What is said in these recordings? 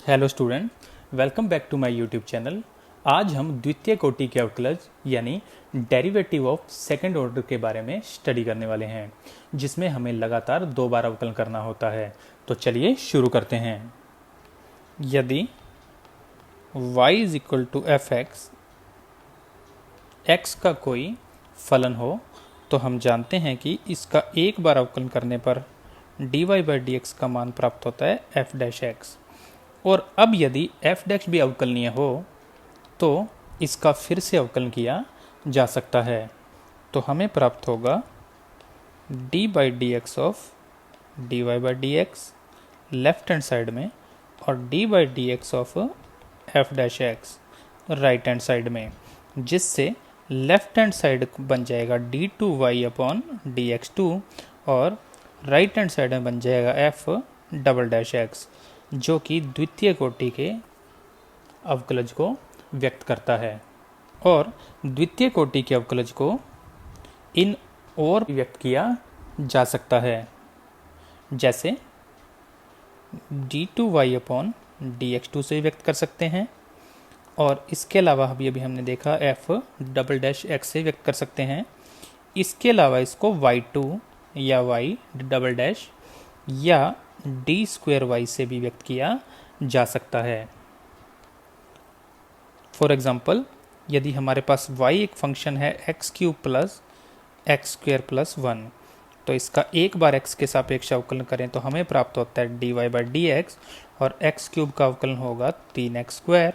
Hello student, welcome back to my YouTube channel. आज हम द्वितीय कोटि के अवकलज यानी डेरिवेटिव ऑफ सेकंड ऑर्डर के बारे में स्टडी करने वाले हैं, जिसमें हमें लगातार 2 बार अवकलन करना होता है। तो चलिए शुरू करते हैं। यदि y is equal to f x का कोई फलन हो तो हम जानते हैं कि इसका एक बार अवकलन करने पर dy बाई डी एक्स का मान प्राप्त होता है एफ डैश एक्स। और अब यदि एफ डैश भी अवकलनीय हो तो इसका फिर से अवकलन किया जा सकता है। तो हमें प्राप्त होगा d by D x of d y by D x left hand side में और d by D x of f dash x right hand side में, जिससे लेफ्ट हैंड साइड बन जाएगा d two Y upon D x two और right hand side में बन जाएगा एफ डबल डैश एक्स, जो कि द्वितीय कोटि के अवकलज को व्यक्त करता है। और द्वितीय कोटि के अवकलज को इन और व्यक्त किया जा सकता है, जैसे d two Y upon D x two से व्यक्त कर सकते हैं, और इसके अलावा अभी हमने देखा एफ डबल डैश एक्स से व्यक्त कर सकते हैं। इसके अलावा इसको वाई टू या वाई डबल डैश या डी स्क्वेयर वाई से भी व्यक्त किया जा सकता है। फॉर एग्जाम्पल, यदि हमारे पास y एक फंक्शन है x cube plus x square plus one, तो इसका एक बार x के सापेक्ष अवकलन करें तो हमें प्राप्त होता है d y by D x, और एक्स क्यूब का अवकलन होगा 3x square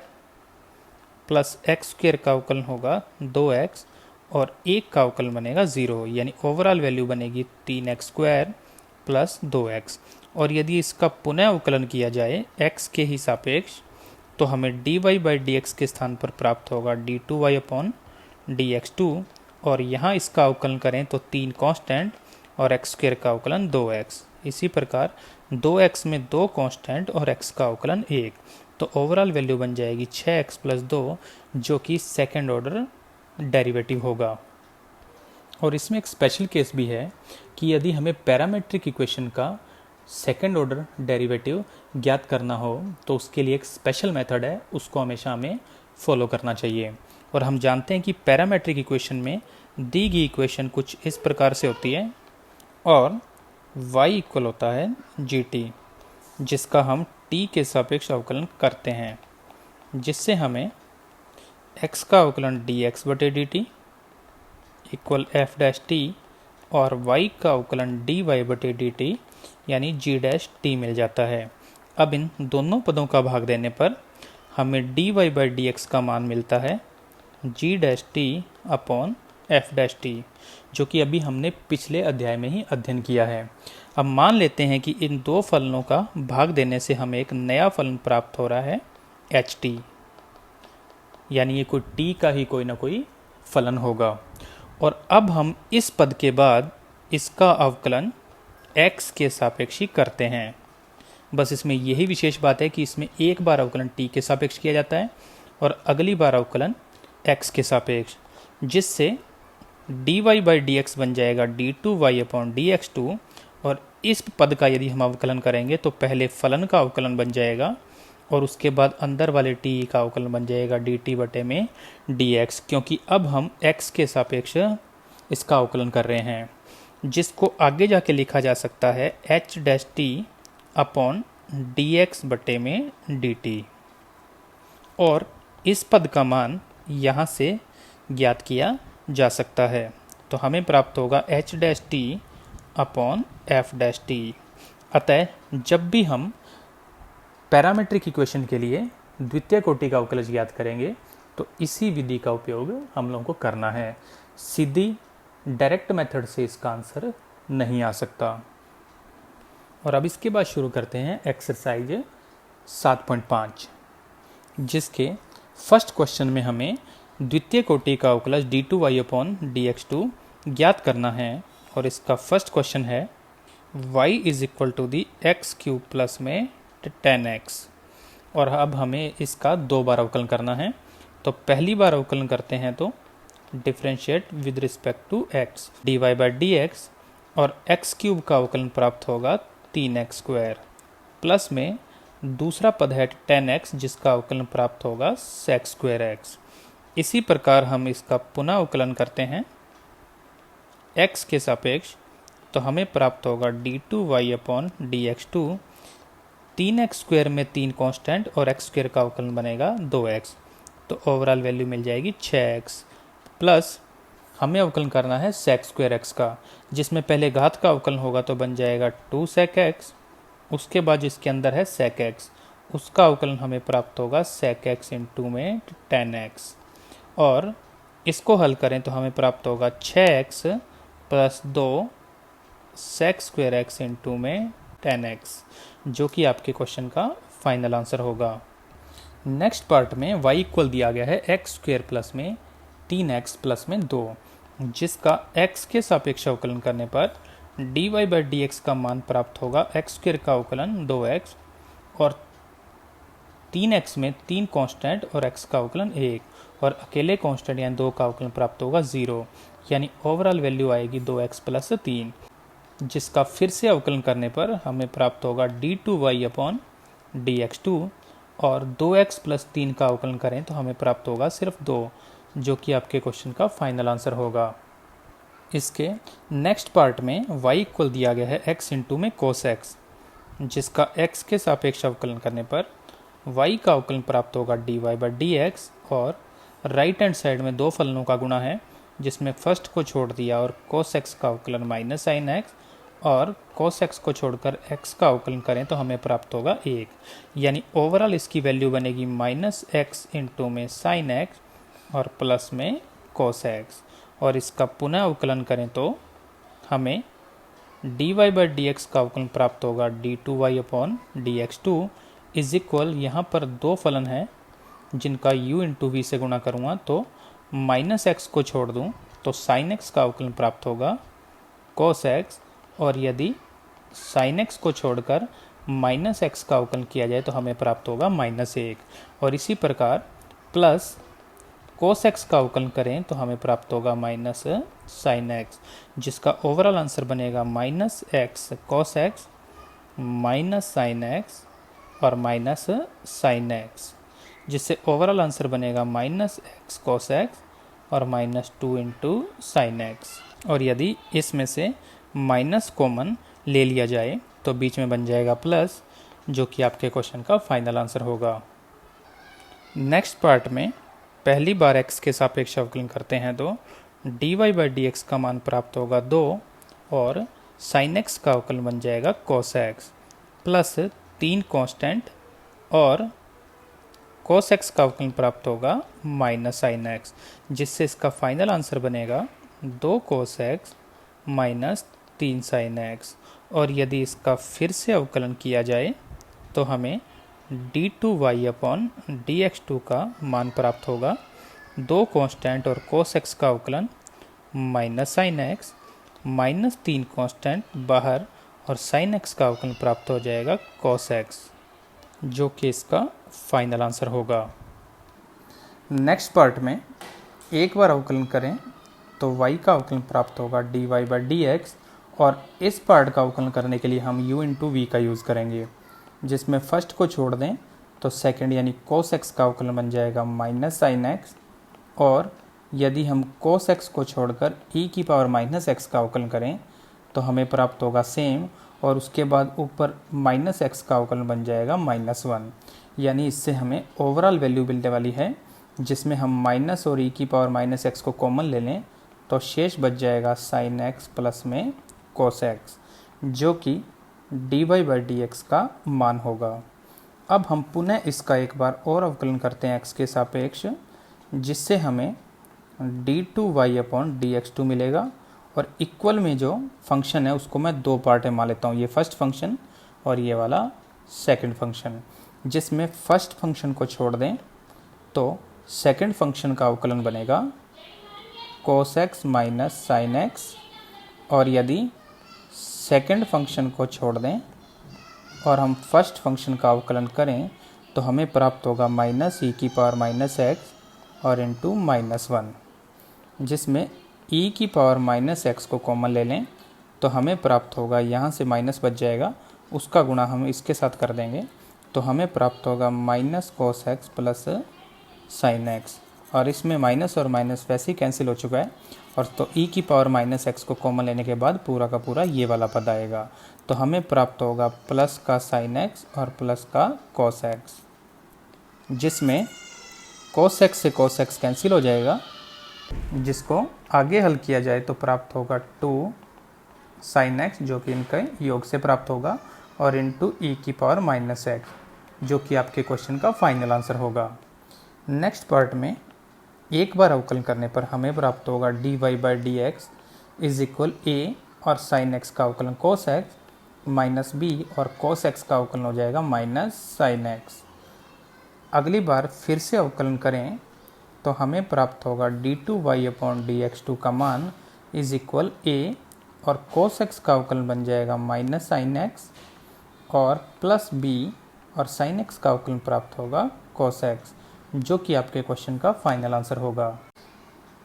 plus x square का अवकलन होगा 2x और एक का अवकलन बनेगा 0, यानी ओवरऑल वैल्यू बनेगी 3x स्क्वायर प्लस 2x। और यदि इसका पुनः अवकलन किया जाए x के ही सापेक्ष तो हमें dy बाई डी एक्स के स्थान पर प्राप्त होगा d two Y upon D x two, और यहाँ इसका अवकलन करें तो 3 कांस्टेंट और x स्क्वायर का अवकलन 2x। इसी प्रकार 2x में 2 कांस्टेंट और x का अवकलन 1, तो ओवरऑल वैल्यू बन जाएगी 6x प्लस 2, जो कि सेकेंड ऑर्डर डेरिवेटिव होगा। और इसमें एक स्पेशल केस भी है कि यदि हमें पैरामेट्रिक इक्वेशन का सेकेंड ऑर्डर डेरिवेटिव ज्ञात करना हो तो उसके लिए एक स्पेशल मेथड है, उसको हमेशा हमें फॉलो करना चाहिए। और हम जानते हैं कि पैरामेट्रिक इक्वेशन में दी गई इक्वेशन कुछ इस प्रकार से होती है, और y इक्वल होता है gt, जिसका हम t के सापेक्ष अवकलन करते हैं, जिससे हमें x का अवकलन dx बटे dt equal F dash T और y का अवकलन dy बटे dt यानी g डैश टी मिल जाता है। अब इन दोनों पदों का भाग देने पर हमें dy बाई डी एक्स का मान मिलता है g dash T upon F dash T, जो कि अभी हमने पिछले अध्याय में ही अध्ययन किया है। अब मान लेते हैं कि इन दो फलनों का भाग देने से हमें एक नया फलन प्राप्त हो रहा है एच टी, यानी ये कोई t का ही कोई ना कोई फलन होगा। और अब हम इस पद के बाद इसका अवकलन x के सापेक्षी करते हैं। बस इसमें यही विशेष बात है कि इसमें एक बार अवकलन t के सापेक्ष किया जाता है और अगली बार अवकलन x के सापेक्ष, जिससे dy बाई डी एक्स बन जाएगा d two Y upon D x two, और इस पद का यदि हम अवकलन करेंगे तो पहले फलन का अवकलन बन जाएगा और उसके बाद अंदर वाले t का अवकलन बन जाएगा dt बटे में dx, क्योंकि अब हम x के सापेक्ष इसका अवकलन कर रहे हैं, जिसको आगे जाके लिखा जा सकता है h dash T upon dx बटे में dt। और इस पद का मान यहाँ से ज्ञात किया जा सकता है, तो हमें प्राप्त होगा h dash T upon F dash T. अतः जब भी हम पैरामेट्रिक इक्वेशन के लिए द्वितीय कोटि का अवकलज ज्ञात करेंगे तो इसी विधि का उपयोग हम लोगों को करना है। सीधी डायरेक्ट मेथड से इसका आंसर नहीं आ सकता। और अब इसके बाद शुरू करते हैं एक्सरसाइज 7.5, जिसके फर्स्ट क्वेश्चन में हमें द्वितीय कोटि का अवकलज d two Y upon D x two ज्ञात करना है। और इसका फर्स्ट क्वेश्चन है y is equal to the x cube plus में 10x, और अब हमें इसका 2 बार अवकलन करना है। तो पहली बार अवकलन करते हैं तो differentiate with respect to x dy by D x, और x क्यूब का अवकलन प्राप्त होगा 3x स्क्वायर प्लस में दूसरा पद है tan x जिसका अवकलन प्राप्त होगा sec स्क्वायर x। इसी प्रकार हम इसका पुनः अवकलन करते हैं x के सापेक्ष, तो हमें प्राप्त होगा d2y upon dx2। 3x square में 3 कांस्टेंट और x स्क्वायर का अवकलन बनेगा 2x, तो ओवरऑल वैल्यू मिल जाएगी 6x। प्लस हमें अवकलन करना है sec स्क्वायर x का, जिसमें पहले घात का अवकलन होगा तो बन जाएगा 2 sec x, उसके बाद जिसके अंदर है sec x, उसका अवकलन हमें प्राप्त होगा sec x इंटू में tan x। और इसको हल करें तो हमें प्राप्त होगा 6x plus 2 sec square x into में tan x, जो कि आपके क्वेश्चन का फाइनल आंसर होगा। नेक्स्ट पार्ट में y इक्वल दिया गया है x स्क्वायर प्लस में 3x प्लस में 2, जिसका x के सापेक्ष अवकलन करने पर dy बाई डी एक्स का मान प्राप्त होगा x स्क्वायर का अवकलन 2x और 3x में 3 कांस्टेंट और x का अवकलन 1 और अकेले कांस्टेंट यानी 2 का अवकलन प्राप्त होगा 0, यानी ओवरऑल वैल्यू आएगी 2x प्लस 3, जिसका फिर से अवकलन करने पर हमें प्राप्त होगा d2y अपॉन dx2 और 2x प्लस 3 का अवकलन करें तो हमें प्राप्त होगा सिर्फ 2, जो कि आपके क्वेश्चन का फाइनल आंसर होगा। इसके नेक्स्ट पार्ट में y इक्वल दिया गया है x इंटू में cos x, जिसका x के सापेक्ष अवकलन करने पर y का अवकलन प्राप्त होगा dy बाई डी एक्स और राइट हैंड साइड में 2 फलनों का गुणा है, जिसमें फर्स्ट को छोड़ दिया और cos x का अवकलन माइनस साइन x और cos x को छोड़कर x का अवकलन करें तो हमें प्राप्त होगा 1, यानी ओवरऑल इसकी वैल्यू बनेगी माइनस x इंटू में साइन x और प्लस में cos x। और इसका पुनः अवकलन करें तो हमें dy बाई डी एक्स का अवकलन प्राप्त होगा d2y upon dx2 is equal, यहाँ पर 2 फलन हैं जिनका u इंटू वी से गुणा करूँगा तो माइनस x को छोड़ दूँ तो साइन x का अवकलन प्राप्त होगा cos x, और यदि साइन x को छोड़कर माइनस x का अवकलन किया जाए तो हमें प्राप्त होगा -1, और इसी प्रकार प्लस cos x का अवकलन करें तो हमें प्राप्त होगा माइनस साइन x, जिसका ओवरऑल आंसर बनेगा minus x cos x minus sine x और माइनस साइन x, जिससे ओवरऑल आंसर बनेगा माइनस एक्स cos x और -2 इंटू साइन x। और यदि इसमें से माइनस कॉमन ले लिया जाए तो बीच में बन जाएगा प्लस, जो कि आपके क्वेश्चन का फाइनल आंसर होगा। नेक्स्ट पार्ट में पहली बार x के सापेक्ष अवकलन करते हैं तो dy बाई डी एक्स का मान प्राप्त होगा 2 और साइन x का अवकलन बन जाएगा cos x प्लस 3 कांस्टेंट और cos x का अवकलन प्राप्त होगा माइनस साइन x, जिससे इसका फाइनल आंसर बनेगा 2 cos x minus 3 sine x। और यदि इसका फिर से अवकलन किया जाए तो हमें d2y अपॉन dx2 का मान प्राप्त होगा 2 कांस्टेंट और cos x का अवकलन minus sine x minus 3 constant बाहर और साइन x का अवकलन प्राप्त हो जाएगा cos x, जो कि इसका फाइनल आंसर होगा। नेक्स्ट पार्ट में एक बार अवकलन करें तो y का अवकलन प्राप्त होगा dy बाई डी एक्स, और इस पार्ट का अवकलन करने के लिए हम u इंटू वी का यूज़ करेंगे, जिसमें फर्स्ट को छोड़ दें तो सेकंड यानी cos x का अवकलन बन जाएगा माइनस साइन x, और यदि हम cos x को छोड़कर e की पावर माइनस x का अवकलन करें तो हमें प्राप्त होगा सेम, और उसके बाद ऊपर माइनस x का अवकलन बन जाएगा -1, यानी इससे हमें ओवरऑल वैल्यू मिलने वाली है, जिसमें हम माइनस और e की पावर माइनस x को कॉमन ले लें तो शेष बच जाएगा साइन x प्लस में cos x, जो कि dy बाई डी एक्स का मान होगा। अब हम पुनः इसका एक बार और अवकलन करते हैं x के सापेक्ष, जिससे हमें d2y अपॉन dx2 मिलेगा, और इक्वल में जो फंक्शन है उसको मैं 2 पार्ट में मान लेता हूँ, ये फर्स्ट फंक्शन और ये वाला सेकंड फंक्शन, जिसमें फर्स्ट फंक्शन को छोड़ दें तो सेकंड फंक्शन का अवकलन बनेगा cos x minus sine x, और यदि सेकंड फंक्शन को छोड़ दें और हम फर्स्ट फंक्शन का अवकलन करें तो हमें प्राप्त होगा माइनस e की पावर माइनस x और इंटू -1, जिसमें e की पावर माइनस x को कॉमन ले लें तो हमें प्राप्त होगा, यहाँ से माइनस बच जाएगा, उसका गुणा हम इसके साथ कर देंगे तो हमें प्राप्त होगा minus cos x plus sine x, और इसमें माइनस और माइनस वैसे ही कैंसिल हो चुका है, और तो e की पावर माइनस एक्स को कॉमन लेने के बाद पूरा का पूरा ये वाला पद आएगा। तो हमें प्राप्त होगा प्लस का साइन एक्स और प्लस का कॉस एक्स, जिसमें cos x से cos x कैंसिल हो जाएगा, जिसको आगे हल किया जाए तो प्राप्त होगा 2 sin x जो कि इनके योग से प्राप्त होगा, और इंटू ई की पावर माइनस एक्स जो कि आपके क्वेश्चन का फाइनल आंसर होगा। नेक्स्ट पार्ट में एक बार अवकलन करने पर हमें प्राप्त होगा dy by D X is equal A और साइन एक्स का अवकलन cos x माइनस बी और cos x का अवकलन हो जाएगा माइनस साइन एक्स। अगली बार फिर से अवकलन करें तो हमें प्राप्त होगा d2y अपॉन dx2 का मान इज इक्वल a और cos x का अवकलन बन जाएगा माइनस साइन एक्स और प्लस b और साइन x का अवकलन प्राप्त होगा cos x, जो कि आपके क्वेश्चन का फाइनल आंसर होगा।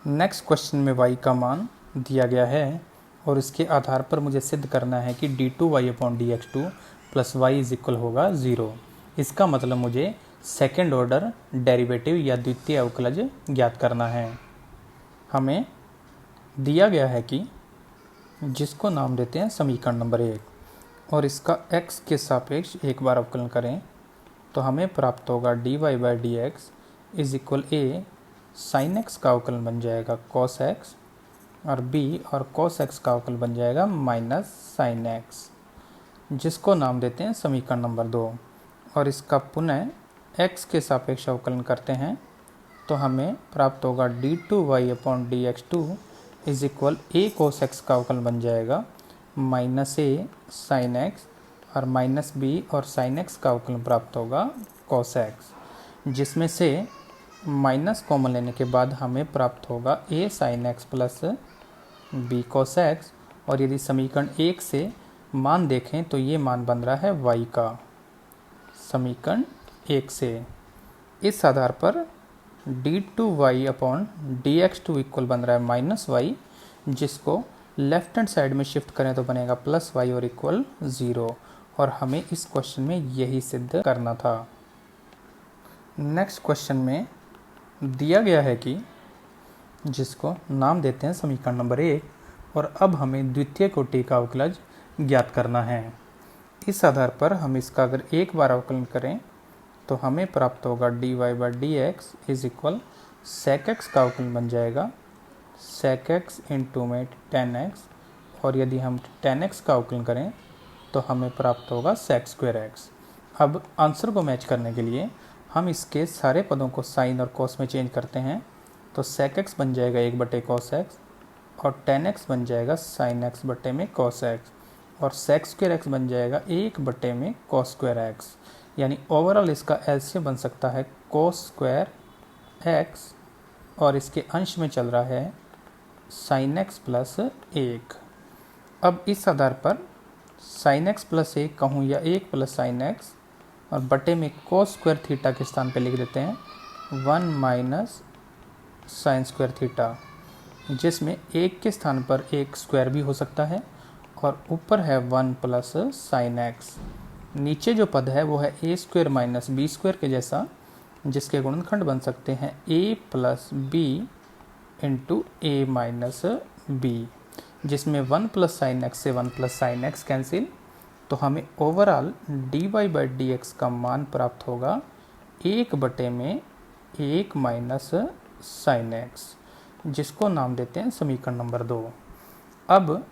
नेक्स्ट क्वेश्चन में y का मान दिया गया है और इसके आधार पर मुझे सिद्ध करना है कि d2y upon dx2 plus y is equal होगा 0। इसका मतलब मुझे सेकेंड ऑर्डर डेरिवेटिव या द्वितीय अवकलज ज्ञात करना है। हमें दिया गया है कि जिसको नाम देते हैं समीकरण नंबर 1, और इसका x के सापेक्ष एक बार अवकलन करें तो हमें प्राप्त होगा dy by D X is equal A sine X का अवकलन बन जाएगा cos x और b और cos x का अवकलन बन जाएगा माइनस साइन एक्स, जिसको नाम देते हैं समीकरण नंबर 2। और इसका पुनः x के सापेक्ष अवकलन करते हैं तो हमें प्राप्त होगा d2y upon dx2 is equal A cos x का अवकलन बन जाएगा माइनस ए साइन एक्स और माइनस बी और साइन एक्स का अवकलन प्राप्त होगा cos एक्स, जिसमें से माइनस कॉमन लेने के बाद हमें प्राप्त होगा A sine X plus B cos X. और यदि समीकरण 1 से मान देखें तो ये मान बन रहा है y का, समीकरण 1 से। इस आधार पर d2y अपॉन dx2 इक्वल बन रहा है माइनस वाई, जिसको लेफ्ट हैंड साइड में शिफ्ट करें तो बनेगा प्लस वाई और इक्वल 0, और हमें इस क्वेश्चन में यही सिद्ध करना था। नेक्स्ट क्वेश्चन में दिया गया है कि जिसको नाम देते हैं समीकरण नंबर 1, और अब हमें द्वितीय कोटि का अवकलज ज्ञात करना है। इस आधार पर हम इसका अगर एक बार अवकलन करें तो हमें प्राप्त होगा dy by D X is equal sec x का अवकलन बन जाएगा sec x इंटू में tan x, और यदि हम tan x का अवकलन करें तो हमें प्राप्त होगा sec स्क्वायर x। अब आंसर को मैच करने के लिए हम इसके सारे पदों को साइन और cos में चेंज करते हैं, तो sec x बन जाएगा 1/cos x और tan x बन जाएगा sin x बटे में cos x, और sec स्क्वायर x बन जाएगा 1/cos स्क्वायर x, यानी ओवरऑल इसका एलसीएम बन सकता है cos स्क्वायर x और इसके अंश में चल रहा है sin x प्लस 1। अब इस आधार पर sin x प्लस 1 कहूँ या 1 प्लस sin x, और बटे में cos स्क्वायर थीटा के स्थान पे लिख देते हैं 1 माइनस साइन स्क्वायर थीटा, जिसमें 1 के स्थान पर एक स्क्वायर भी हो सकता है, और ऊपर है 1 प्लस साइन एक्स। नीचे जो पद है वो है A square minus B square के जैसा, जिसके गुणनखंड बन सकते हैं ए प्लस बी इंटू ए माइनस बी, जिसमें 1 प्लस साइन एक्स से 1 प्लस साइन एक्स कैंसिल, तो हमें overall dy by D x का मान प्राप्त होगा 1/1 माइनस साइन एक्स, जिसको नाम देते हैं समीकरण नंबर 2। अब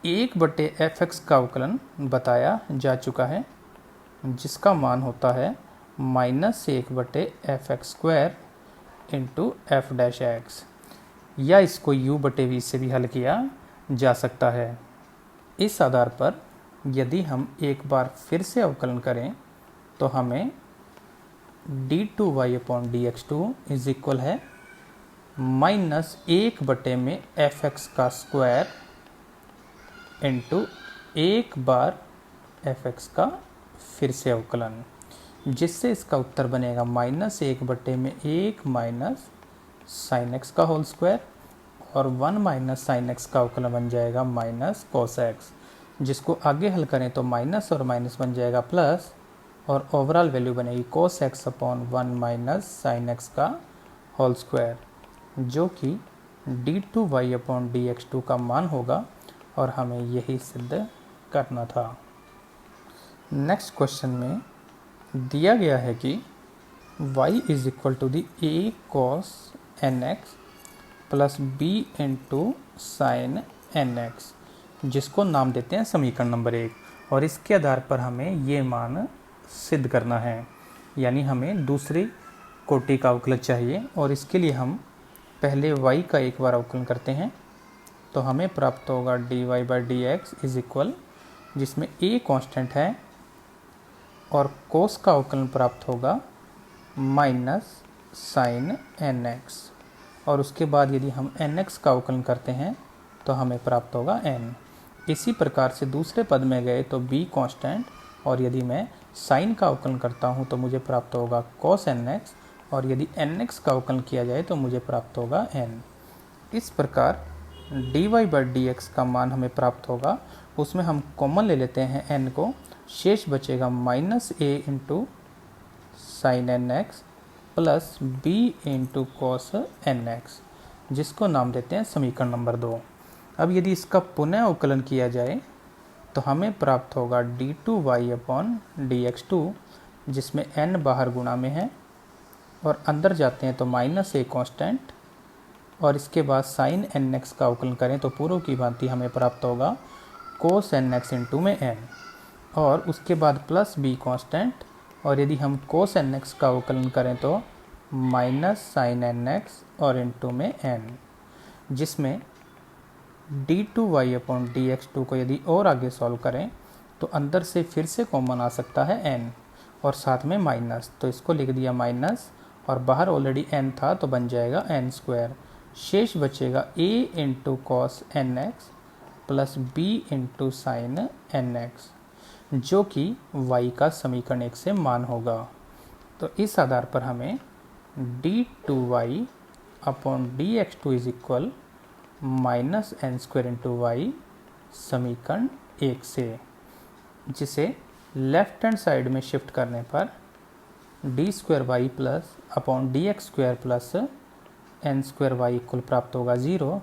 1/f(x) का अवकलन बताया जा चुका है, जिसका मान होता है -1/f(x)² into F dash x, या इसको u/v से भी हल किया जा सकता है। इस आधार पर यदि हम एक बार फिर से अवकलन करें तो हमें d2y upon dx2 is equal है -1/f(x) का स्क्वायर इंटू 1 बार f(x) का फिर से अवकलन, जिससे इसका उत्तर बनेगा -1/1 माइनस साइन एक्स का होल स्क्वायर, और 1 माइनस साइन एक्स का अवकलन बन जाएगा माइनस कॉस एक्स, जिसको आगे हल करें तो माइनस और माइनस बन जाएगा प्लस, और ओवरऑल वैल्यू बनेगी cos x upon 1 minus sign X का होल स्क्वायर, जो कि d2y अपॉन dx2 का मान होगा और हमें यही सिद्ध करना था। नेक्स्ट क्वेश्चन में दिया गया है कि y is equal to the a cos nx plus b into sine nx, जिसको नाम देते हैं समीकरण नंबर 1, और इसके आधार पर हमें ये मान सिद्ध करना है, यानी हमें दूसरी कोटि का अवकलज चाहिए। और इसके लिए हम पहले y का एक बार अवकलन करते हैं, तो हमें प्राप्त होगा dy by D X is equal, जिसमें a कांस्टेंट है, और cos का अवकलन प्राप्त होगा माइनस साइन nx, और उसके बाद यदि हम nx का अवकलन करते हैं तो हमें प्राप्त होगा n। इसी प्रकार से दूसरे पद में गए तो b कांस्टेंट, और यदि मैं साइन का अवकलन करता हूं तो मुझे प्राप्त होगा cos nx, और यदि nx का अवकलन किया जाए तो मुझे प्राप्त होगा n। इस प्रकार dy बाई डी एक्स का मान हमें प्राप्त होगा, उसमें हम कॉमन ले लेते हैं n को, शेष बचेगा minus a into sine n x plus b into cos n x, जिसको नाम देते हैं समीकरण नंबर 2। अब यदि इसका पुनः अवकलन किया जाए तो हमें प्राप्त होगा d2y अपॉन dx2, जिसमें n बाहर गुणा में है और अंदर जाते हैं तो माइनस a कांस्टेंट, और इसके बाद साइन nx का अवकलन करें तो पूर्व की भांति हमें प्राप्त होगा cos nx इंटू में n, और उसके बाद प्लस b कांस्टेंट, और यदि हम cos nx का अवकलन करें तो माइनस साइन nx और इंटू में n, जिसमें d2y अपॉन dx2 को यदि और आगे सॉल्व करें तो अंदर से फिर से कॉमन आ सकता है n और साथ में माइनस, तो इसको लिख दिया माइनस, और बाहर ऑलरेडी n था तो बन जाएगा n स्क्वायर। शेष बचेगा a into cos n x plus b into sine n x, जो कि y का समीकरण 1 से मान होगा। तो इस आधार पर हमें d2y upon dx2 is equal minus n square into y समीकरण 1 से, जिसे लेफ्ट हैंड साइड में शिफ्ट करने पर d square y plus upon D x square plus n square y equal प्राप्त होगा 0,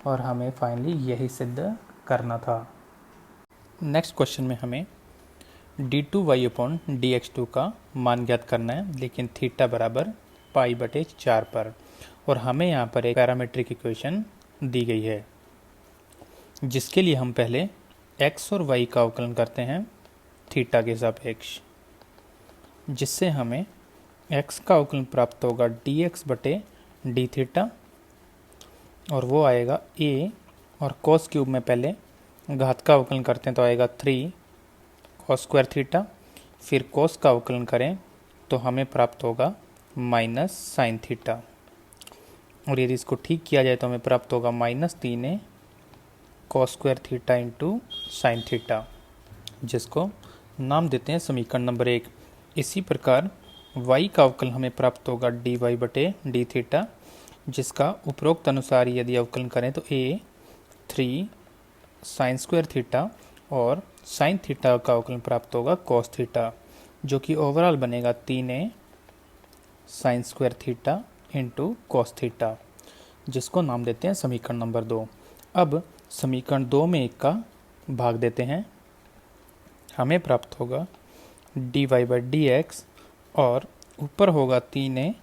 और हमें फाइनली यही सिद्ध करना था। नेक्स्ट क्वेश्चन में हमें d2y अपॉन dx2 का मान ज्ञात करना है, लेकिन थीटा बराबर पाई बटे 4 पर, और हमें यहाँ पर एक पैरामीट्रिक इक्वेशन दी गई है, जिसके लिए हम पहले x और y का अवकलन करते हैं थीटा के सापेक्ष, जिससे हमें x का अवकलन प्राप्त होगा dx बटे डी थीटा, और वो आएगा a, और cos क्यूब में पहले घात का अवकलन करते हैं तो आएगा 3 cos स्क्वायर थीटा, फिर cos का अवकलन करें तो हमें प्राप्त होगा माइनस साइन थीटा, और यदि इसको ठीक किया जाए तो हमें प्राप्त होगा minus 3 cos square theta into sine theta, जिसको नाम देते हैं समीकरण नंबर 1। इसी प्रकार y का अवकलन हमें प्राप्त होगा dy बटे डी थीटा, जिसका उपरोक्त अनुसार यदि अवकलन करें तो a 3 साइन स्क्वायर थीटा, और साइन थीटा का अवकलन प्राप्त होगा cos थीटा, जो कि ओवरऑल बनेगा 3 sine square theta into cos theta, जिसको नाम देते हैं समीकरण नंबर 2। अब समीकरण 2 में 1 का भाग देते हैं, हमें प्राप्त होगा dy बाई डी एक्स, और ऊपर होगा 3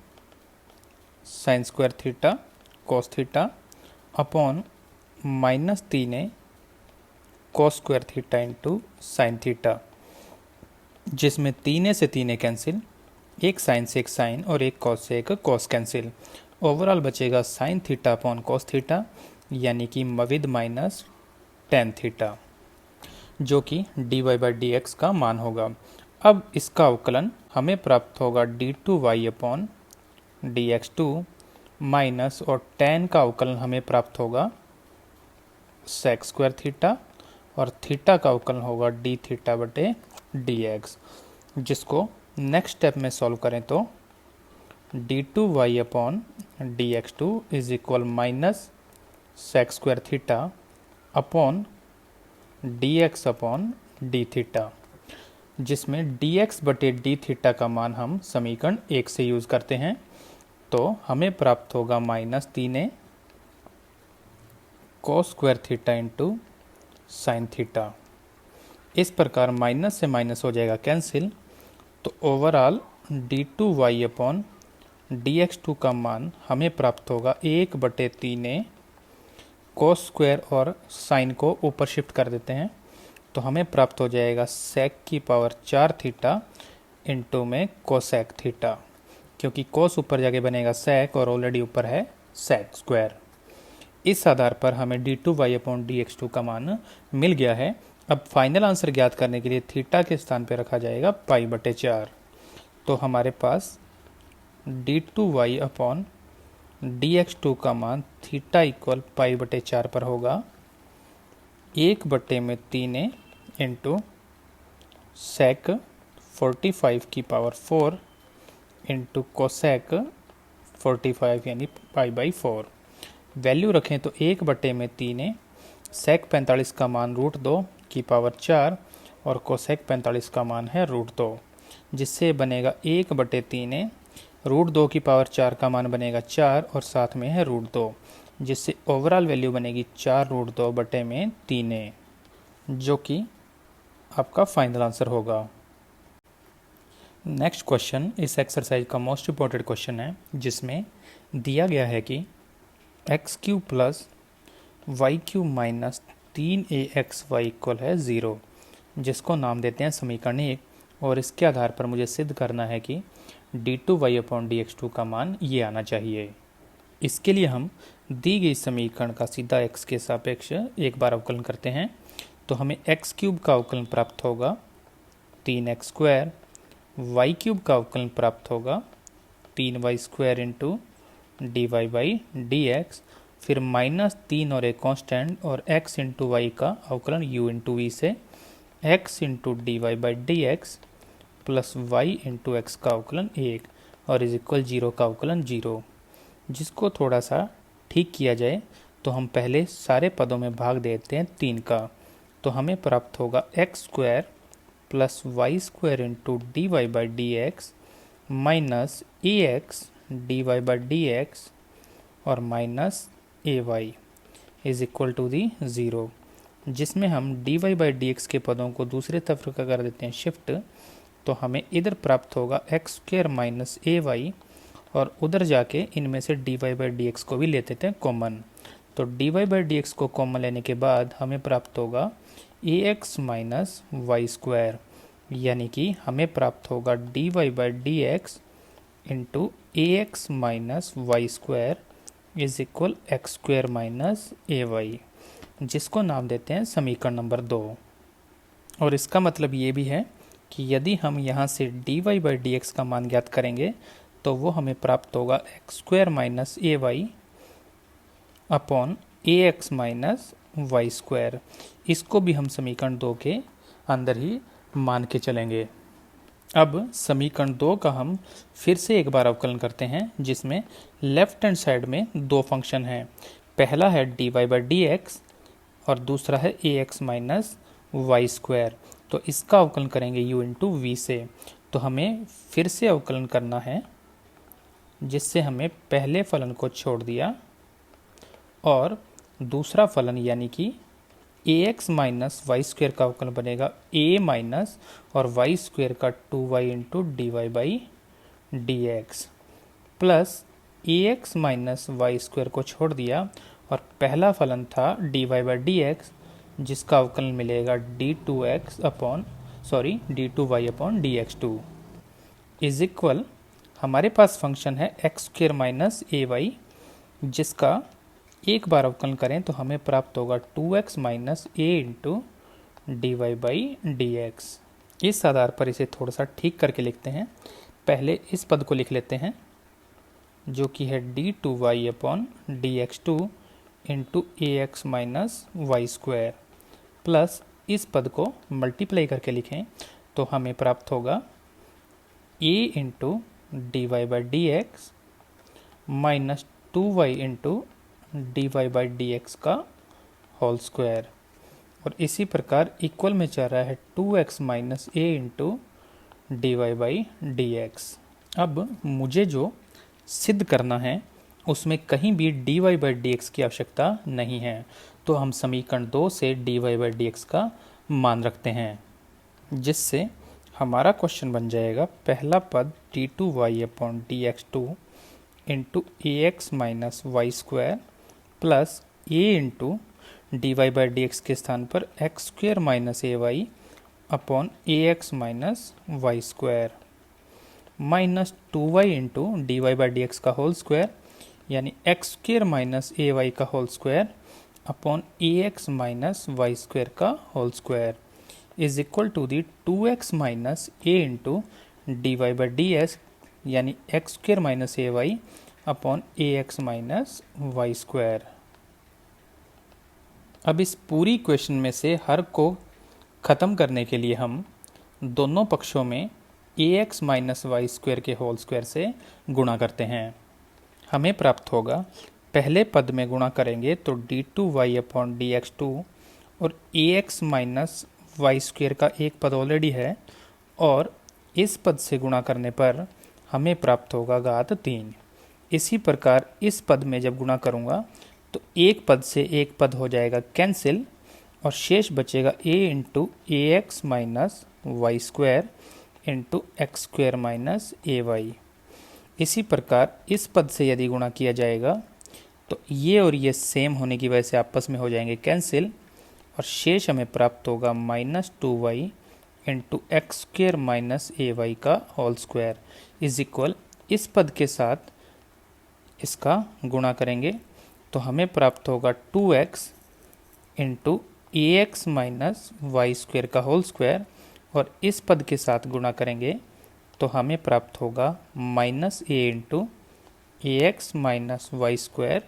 sine square theta cos theta upon minus 3 cos square theta into sine theta, जिसमें 3 से 3 कैंसिल, एक साइन से एक साइन और एक कॉस से एक कॉस कैंसिल, ओवरऑल बचेगा sine theta upon cos theta, यानी कि विद माइनस टेन थीटा, जो कि dy बाई डी एक्स का मान होगा। अब इसका अवकलन हमें प्राप्त होगा d2y अपॉन dx2 माइनस, और टेन का अवकलन हमें प्राप्त होगा सेक स्क्वायर थीटा, और थीटा का अवकलन होगा डी थीटा बटे डी एक्स, जिसको नेक्स्ट स्टेप में सॉल्व करें तो d2y upon dx2 is equal minus sec square theta upon dx upon d theta, जिसमें dx बटे डी थीटा का मान हम समीकरण 1 से यूज़ करते हैं। तो हमें प्राप्त होगा -3a cos square theta into sine theta. इस प्रकार माइनस से माइनस हो जाएगा कैंसिल, तो ओवरऑल d2y अपॉन dx2 का मान हमें प्राप्त होगा 1/3a cos स्क्वायर और साइन को ऊपर शिफ्ट कर देते हैं, तो हमें प्राप्त हो जाएगा sec की पावर 4 थीटा इंटू में कोसेक थीटा, क्योंकि cos ऊपर जाके बनेगा sec और ऑलरेडी ऊपर है sec स्क्वायर। इस आधार पर हमें d2y अपॉन dx2 का मान मिल गया है। अब फाइनल आंसर ज्ञात करने के लिए थीटा के स्थान पर रखा जाएगा पाई/4। तो हमारे पास d2y अपॉन dx2 का मान थीटा इक्वल पाई/4 पर होगा 1/3a इंटू सेक 45 की पावर 4 इंटू कोसेक 45 यानी पाई/4। वैल्यू रखें तो 1/3a, सेक 45 का मान √2 की पावर 4 और कोसेक 45 का मान है √2, जिससे बनेगा 1/3a, √2 की पावर 4 का मान बनेगा 4 और साथ में है √2, जिससे ओवरऑल वैल्यू बनेगी 4√2/3a, जो कि आपका फाइनल आंसर होगा। नेक्स्ट क्वेश्चन इस एक्सरसाइज का मोस्ट इम्पोर्टेंट क्वेश्चन है, जिसमें दिया गया है कि x³ plus y³ minus 3axy equal है 0, जिसको नाम देते हैं समीकरण 1, और इसके आधार पर मुझे सिद्ध करना है कि d2y अपॉन dx2 का मान ये आना चाहिए। इसके लिए हम दी गई समीकरण का सीधा x के सापेक्ष एक बार अवकलन करते हैं, तो हमें x³ का अवकलन प्राप्त होगा 3x², y³ का अवकलन प्राप्त होगा 3y² इंटू dy/dx, फिर -3 और एक कांस्टेंट और x इंटू वाई का अवकलन u इंटू वी से x into dy/dx plus y into x का अवकलन 1 और इज इक्वल 0 का अवकलन 0, जिसको थोड़ा सा ठीक किया जाए तो हम पहले सारे पदों में भाग देते हैं 3 का, तो हमें प्राप्त होगा x² plus y² into dy/dx minus ax dy/dx और minus ay is equal to the 0, जिसमें हम dy/dx के पदों को दूसरे तरफ का कर देते हैं शिफ्ट, तो हमें इधर प्राप्त होगा x² माइनस ay और उधर जाके इनमें से dy/dx को भी लेते थे कॉमन, तो dy/dx को कॉमन लेने के बाद हमें प्राप्त होगा ax माइनस y², यानी कि हमें प्राप्त होगा dy/dx into ax minus y² is equal x² minus ay, जिसको नाम देते हैं समीकरण नंबर 2। और इसका मतलब ये भी है कि यदि हम यहाँ से dy/dx का मान ज्ञात करेंगे तो वो हमें प्राप्त होगा x² minus ay upon ax minus y²। इसको भी हम समीकरण 2 के अंदर ही मान के चलेंगे। अब समीकरण 2 का हम फिर से एक बार अवकलन करते हैं, जिसमें लेफ्ट हैंड साइड में दो फंक्शन हैं। पहला है dy/dx और दूसरा है ax माइनस y², तो इसका अवकलन करेंगे u इंटू वी से। तो हमें फिर से अवकलन करना है, जिससे हमें पहले फलन को छोड़ दिया और दूसरा फलन यानी कि ax माइनस y² का अवकलन बनेगा a माइनस और y² का 2y into dy/dx plus ax minus y² को छोड़ दिया और पहला फलन था dy/dx, जिसका अवकलन मिलेगा d2y upon dx2 is equal, हमारे पास फंक्शन है x² माइनस ay, जिसका एक बार अवकलन करें तो हमें प्राप्त होगा 2x minus a into dy/dx। इस आधार पर इसे थोड़ा सा ठीक करके लिखते हैं। पहले इस पद को लिख लेते हैं, जो कि है d2y upon dx2 into ax minus y² plus इस पद को मल्टीप्लाई करके लिखें तो हमें प्राप्त होगा a into dy/dx minus 2y into dy/dx का होल स्क्वायर, और इसी प्रकार इक्वल में चल रहा है 2x minus A into d y by D x. अब मुझे जो सिद्ध करना है उसमें कहीं भी d y by D x की आवश्यकता नहीं है, तो हम समीकरण 2 से d y by D x का मान रखते हैं, जिससे हमारा क्वेश्चन बन जाएगा पहला पद d two Y upon D x two into A x minus Y square plus a into d y by D x के स्थान पर x square minus A y upon a x minus Y square minus 2y into d y by D x का whole square यानी x square minus ए Y का whole square upon a x minus Y square का whole square is equal to the 2x minus A into d y by D x यानी x square minus A y upon a x minus Y square. अब इस पूरी equation में से हर को ख़त्म करने के लिए हम दोनों पक्षों में ए एक्स माइनस वाई स्क्वायर के होल स्क्वायर से गुणा करते हैं। हमें प्राप्त होगा, पहले पद में गुणा करेंगे तो d two Y upon D x two और ए एक्स माइनस वाई स्क्वायर का एक पद ऑलरेडी है और इस पद से गुणा करने पर हमें प्राप्त होगा घात 3। इसी प्रकार इस पद में जब गुणा करूँगा तो एक पद से एक पद हो जाएगा कैंसिल और शेष बचेगा A into A x minus Y square into X square minus A Y. इसी प्रकार इस पद से यदि गुणा किया जाएगा तो ये और ये सेम होने की वजह से आपस में हो जाएंगे कैंसिल और शेष हमें प्राप्त होगा minus 2y into X square minus ए वाई का होल स्क्वायर इज इक्वल इस पद के साथ इसका गुणा करेंगे तो हमें प्राप्त होगा 2x इंटू ए एक्स माइनस वाई स्क्वायर का होल स्क्वायर और इस पद के साथ गुणा करेंगे तो हमें प्राप्त होगा माइनस ए इंटू ए x minus Y square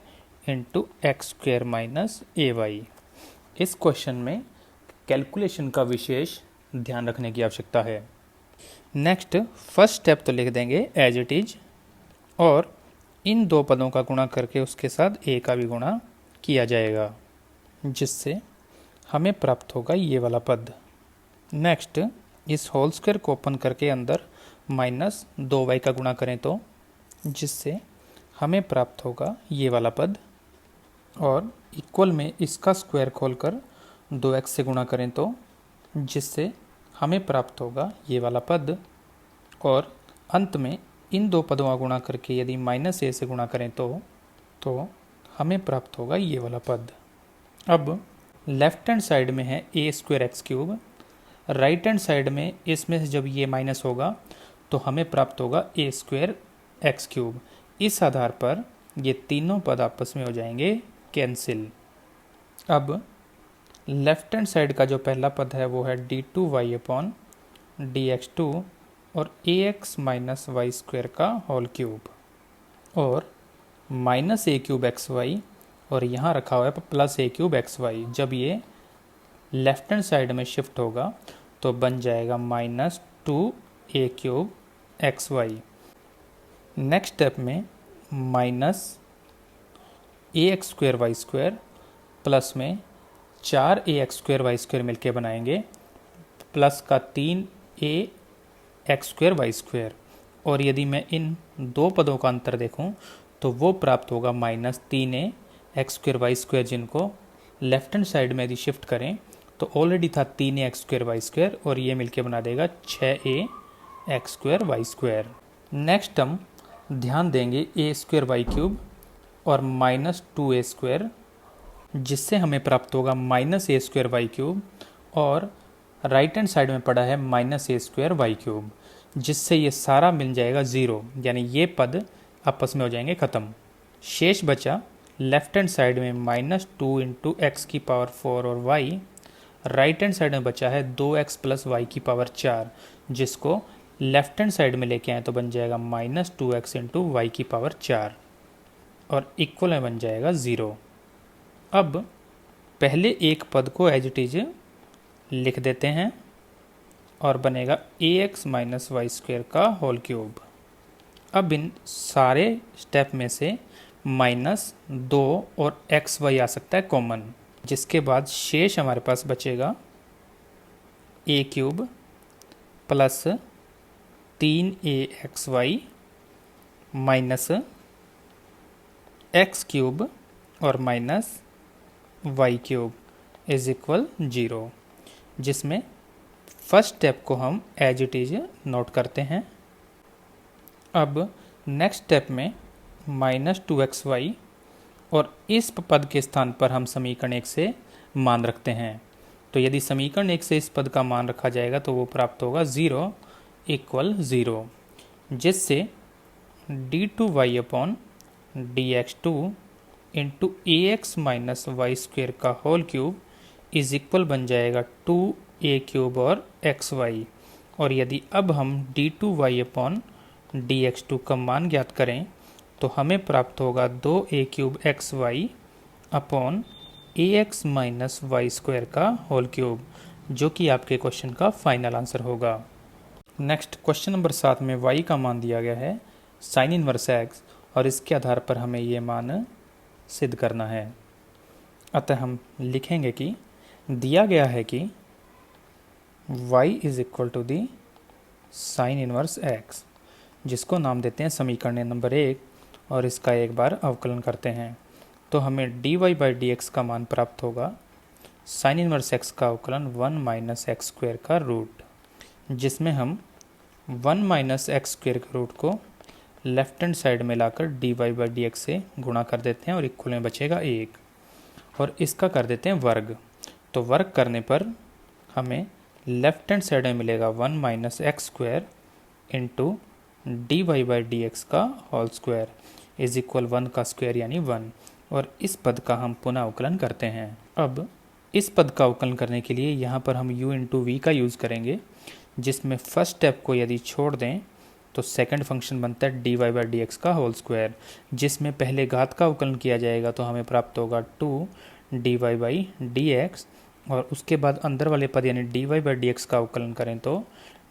into X square minus ए वाई। इस क्वेश्चन में कैलकुलेशन का विशेष ध्यान रखने की आवश्यकता है। नेक्स्ट फर्स्ट स्टेप तो लिख देंगे एज इट इज और इन दो पदों का गुणा करके उसके साथ ए का भी गुणा किया जाएगा, जिससे हमें प्राप्त होगा ये वाला पद। नेक्स्ट इस होल स्क्वायर को ओपन करके अंदर माइनस 2y का गुणा करें तो जिससे हमें प्राप्त होगा ये वाला पद और इक्वल में इसका स्क्वायर खोलकर 2x से गुणा करें तो जिससे हमें प्राप्त होगा ये वाला पद और अंत में इन दो पदों का गुणा करके यदि माइनस ए से गुणा करें तो हमें प्राप्त होगा ये वाला पद। अब लेफ्ट हैंड साइड में है A square X cube, right hand side में इसमें से जब ये माइनस होगा तो हमें प्राप्त होगा ए स्क्वायर एक्स क्यूब। इस आधार पर ये तीनों पद आपस में हो जाएंगे कैंसिल। अब लेफ्ट हैंड साइड का जो पहला पद है वो है D two Y upon D x two और ए एक्स माइनस वाई स्क्वायर का होल क्यूब और minus A cube X Y और यहाँ रखा हुआ है plus A cube X Y. जब ये लेफ्ट हैंड साइड में शिफ्ट होगा तो बन जाएगा minus 2a cube X Y. Next step में minus A X square Y square plus में 4a x square Y square मिलके बनाएंगे प्लस का 3a x square Y square और यदि मैं इन दो पदों का अंतर देखूं तो वो प्राप्त होगा minus 3a x square Y square, जिनको लेफ्ट हैंड साइड में यदि शिफ्ट करें तो ऑलरेडी था 3a x square Y square और ये मिलके बना देगा 6a x square Y square. Next हम ध्यान देंगे ए स्क्वायर वाई क्यूब और माइनस 2a स्क्वायर, जिससे हमें प्राप्त होगा minus a square y cube और राइट हैंड साइड में पड़ा है minus a square y cube, जिससे ये सारा मिल जाएगा ज़ीरो, यानी ये पद आपस में हो जाएंगे ख़त्म। शेष बचा लेफ्ट हैंड साइड में माइनस 2 इंटू एक्स की पावर 4 और y, राइट हैंड साइड में बचा है 2x प्लस वाई की पावर 4, जिसको लेफ्ट हैंड साइड में लेके आए तो बन जाएगा माइनस 2x इंटू वाई की पावर 4 और इक्वल में बन जाएगा 0। अब पहले एक पद को एज इट इज लिख देते हैं और बनेगा ax माइनस वाई स्क्वायर का होल क्यूब। अब इन सारे स्टेप में से -2 और xy आ सकता है कॉमन, जिसके बाद शेष हमारे पास बचेगा A cube plus 3axy minus X cube और minus Y cube is equal 0, जिसमें फर्स्ट स्टेप को हम एज इट इज नोट करते हैं। अब नेक्स्ट स्टेप में -2xy और इस पद के स्थान पर हम समीकरण 1 से मान रखते हैं। तो यदि समीकरण 1 से इस पद का मान रखा जाएगा तो वो प्राप्त होगा 0 = 0, जिससे d2y upon dx2 into ax minus y square का होल क्यूब इज इक्वल बन जाएगा 2a क्यूब और xy। और यदि अब हम d2y अपॉन dx2 का मान ज्ञात करें तो हमें प्राप्त होगा 2a cube xy upon ax minus Y square का होल क्यूब, जो कि आपके क्वेश्चन का फाइनल आंसर होगा। नेक्स्ट क्वेश्चन नंबर 7 में y का मान दिया गया है साइन इनवर्स x और इसके आधार पर हमें ये मान सिद्ध करना है। अतः हम लिखेंगे कि दिया गया है कि y is equal to the sine inverse x, जिसको नाम देते हैं समीकरण नंबर 1 और इसका एक बार अवकलन करते हैं तो हमें dy/dx का मान प्राप्त होगा साइन इनवर्स x का अवकलन 1 माइनस एक्स स्क्वायर का रूट, जिसमें हम 1 माइनस एक्स स्क्वायर के रूट को लेफ्ट हैंड साइड में लाकर dy/dx से गुणा कर देते हैं और इक्वल में बचेगा 1 और इसका कर देते हैं वर्ग। तो वर्ग करने पर हमें लेफ्ट हैंड साइड में मिलेगा 1 minus x square into dy/dx का होल स्क्वायर इज इक्वल 1 का स्क्वायर यानी 1, और इस पद का हम पुनः अवकलन करते हैं। अब इस पद का अवकलन करने के लिए यहाँ पर हम u इंटू वी का यूज़ करेंगे, जिसमें फर्स्ट स्टेप को यदि छोड़ दें तो सेकंड फंक्शन बनता है dy/dx का होल स्क्वायर, जिसमें पहले घात का अवकलन किया जाएगा तो हमें प्राप्त होगा 2dy/dx और उसके बाद अंदर वाले पद यानी dy/dx का अवकलन करें तो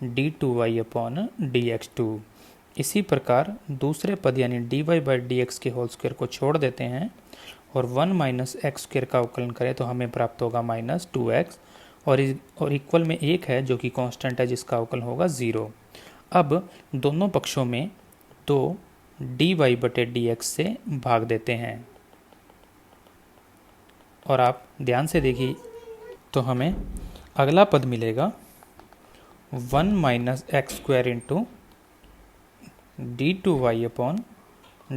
d2y अपॉन dx2। इसी प्रकार दूसरे पद यानी dy/dx के होल स्क्वायर को छोड़ देते हैं और 1 माइनस एक्स स्क्वायर का अवकलन करें तो हमें प्राप्त होगा -2x और इक्वल में 1 है जो कि कांस्टेंट है, जिसका अवकलन होगा 0। अब दोनों पक्षों में तो dy/dx से भाग देते हैं और आप ध्यान से देखिए तो हमें अगला पद मिलेगा 1 minus x square into d2y upon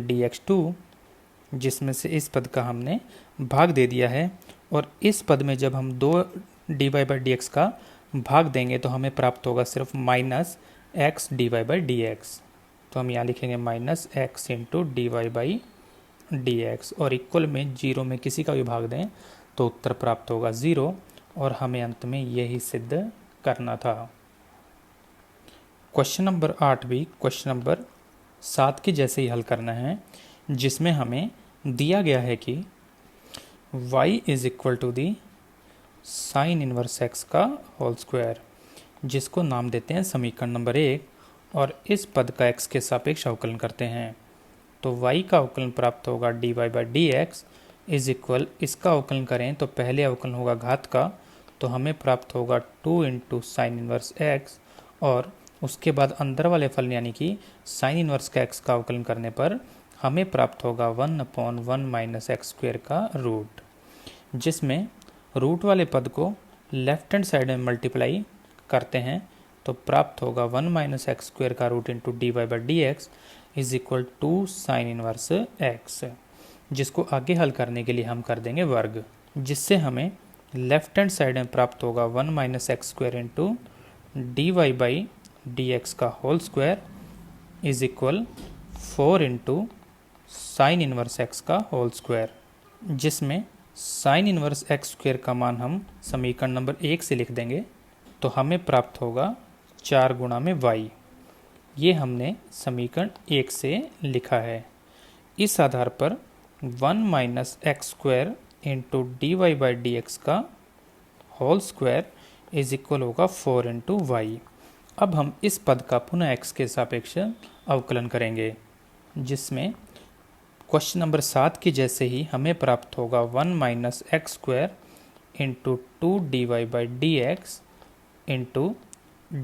dx2, जिसमें से इस पद का हमने भाग दे दिया है और इस पद में जब हम दो dy/dx का भाग देंगे तो हमें प्राप्त होगा सिर्फ -x dy/dx। तो हम यहाँ लिखेंगे -x इंटू dy/dx और इक्वल में 0 में किसी का भी भाग दें तो उत्तर प्राप्त होगा 0 और हमें अंत में यही सिद्ध करना था। क्वेश्चन नंबर 8 भी क्वेश्चन नंबर 7 के जैसे ही हल करना है, जिसमें हमें दिया गया है कि y is equal to the sine inverse x का होल स्क्वायर, जिसको नाम देते हैं समीकरण नंबर 1 और इस पद का x के सापेक्ष अवकलन करते हैं तो y का अवकलन प्राप्त होगा dy/dx इज इक्वल, इसका अवकलन करें तो पहले अवकलन होगा घात का तो हमें प्राप्त होगा 2 इंटू साइन इनवर्स x और उसके बाद अंदर वाले फलन यानी कि साइन इनवर्स का x का अवकलन करने पर हमें प्राप्त होगा 1/1 माइनस एक्स स्क्वायर का रूट, जिसमें रूट वाले पद को लेफ्ट हैंड साइड में मल्टीप्लाई करते हैं तो प्राप्त होगा 1 माइनस एक्स स्क्वायर का root into dy/dx is equal 2 sine inverse x, जिसको आगे हल करने के लिए हम कर देंगे वर्ग, जिससे हमें लेफ्ट हैंड साइड में प्राप्त होगा 1 minus x square into dy/dx का whole square is equal 4 into sine inverse x का होल स्क्वायर, जिसमें साइन इनवर्स x स्क्वायर का मान हम समीकरण नंबर 1 से लिख देंगे तो हमें प्राप्त होगा 4 गुणा में y। ये हमने समीकरण 1 से लिखा है। इस आधार पर 1 minus x square into dy/dx का होल स्क्वायर इज इक्वल होगा 4 इंटू वाई। अब हम इस पद का पुनः x के सापेक्ष अवकलन करेंगे, जिसमें क्वेश्चन नंबर 7 के जैसे ही हमें प्राप्त होगा 1 minus x square into 2 dy/dx into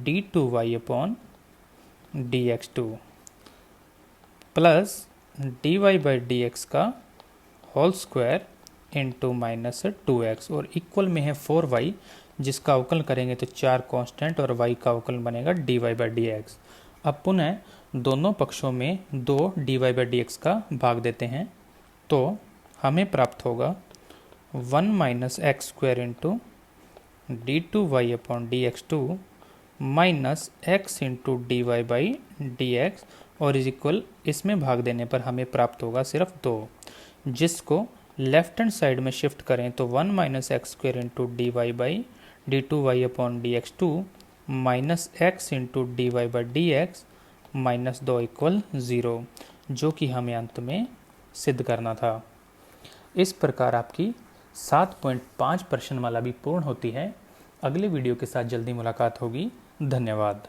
d2y/dx2 plus dy/dx का होल स्क्वायर इंटू -2x और इक्वल में है 4y, जिसका अवकलन करेंगे तो 4 कांस्टेंट और y का अवकलन बनेगा dy/dx। अब पुनः दोनों पक्षों में 2 dy/dx का भाग देते हैं तो हमें प्राप्त होगा 1 - x² into d2y/dx2 minus x into dy/dx और इज इक्वल, इसमें भाग देने पर हमें प्राप्त होगा सिर्फ 2, जिसको लेफ्ट हैंड साइड में शिफ्ट करें तो 1 - x² into d2y/dx2 minus x into dy/dx -2 equal 0, जो कि हमें अंत में सिद्ध करना था। इस प्रकार आपकी 7.5 प्रश्नमाला भी पूर्ण होती है। अगले वीडियो के साथ जल्दी मुलाकात होगी। धन्यवाद।